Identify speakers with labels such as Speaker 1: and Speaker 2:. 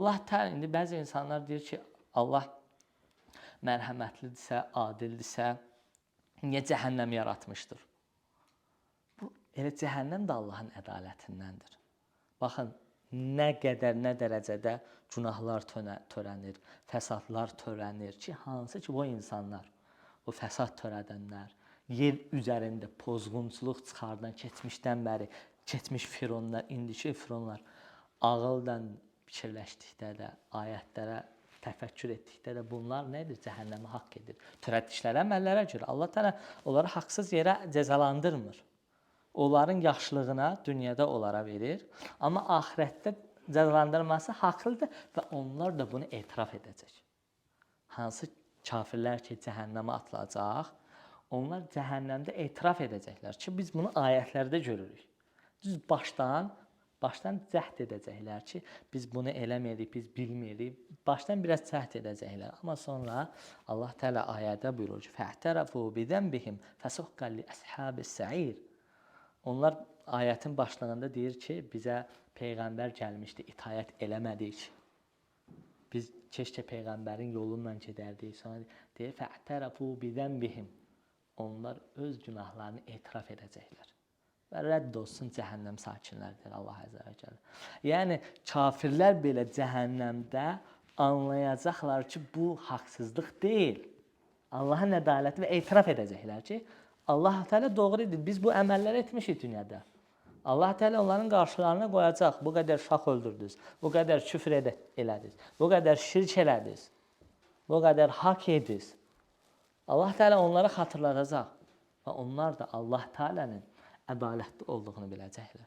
Speaker 1: Allah təala indi bəzi insanlar deyir ki, Allah mərhəmətlidirsə, adildirsə, niyə cəhənnəm yaratmışdır? Bu elə cəhənnəm də Allahın ədalətindəndir. Baxın, nə qədər, nə dərəcədə günahlar törənir, fəsadlar törənir ki, hansı ki, bu insanlar, bu fəsad törədənlər, yer üzərində pozğunçuluq çıxardan keçmişdən bəri, keçmiş fironlar, indiki fironlar ağıldan fikirləşdikdə də, ayətlərə təfəkkür etdikdə də bunlar nədir? Cəhənnəmi haqq edir. Törətdikləri əməllərə görə Allah təala onları haqsız yerə cəzalandırmır. Onların yaxşılığına dünyada onlara verir, amma axirətdə cəzalandırması haqlıdır və onlar da bunu etiraf edəcək. Hansı kafirlər ki, cəhənnəmə atılacaq, onlar cəhənnəmdə etiraf edəcəklər ki, biz bunu ayətlərdə görürük. Düz başdan cəhd edəcəklər ki, biz bunu eləməyirik, biz bilməyirik. Başdan biraz cəhd edəcəklər. Amma sonra Allah Teala ayədə buyurur ki, "Fəhtərəfu bizənbihim fəsuhqan li əshabis səir." Onlar ayətin başlığında deyir ki, bizə peyğəmbər gəlmişdi, itayət eləmədik. Biz keşkə peyğəmbərin yolundan gedərdik. Sonra deyir, "Fəhtərəfu bizənbihim." Onlar öz günahlarını etiraf edəcəklər. Və rədd olsun cəhənnəm sakinləridir Allah Əzə və Cəllə. Yəni, kafirlər belə cəhənnəmdə anlayacaqlar ki, bu haqsızlıq deyil. Allahın ədaləti və etiraf edəcəklər ki, Allah Teala doğrudur, biz bu əməlləri etmişik dünyada. Allah Teala onların qarşılarına qoyacaq, bu qədər şax öldürdünüz, bu qədər küfr elədiniz, bu qədər şirk elədiniz, bu qədər haqq ediniz. Allah Teala onları xatırladacaq və onlar da Allah Teala'nın ədalətli olduğunu biləcəklər.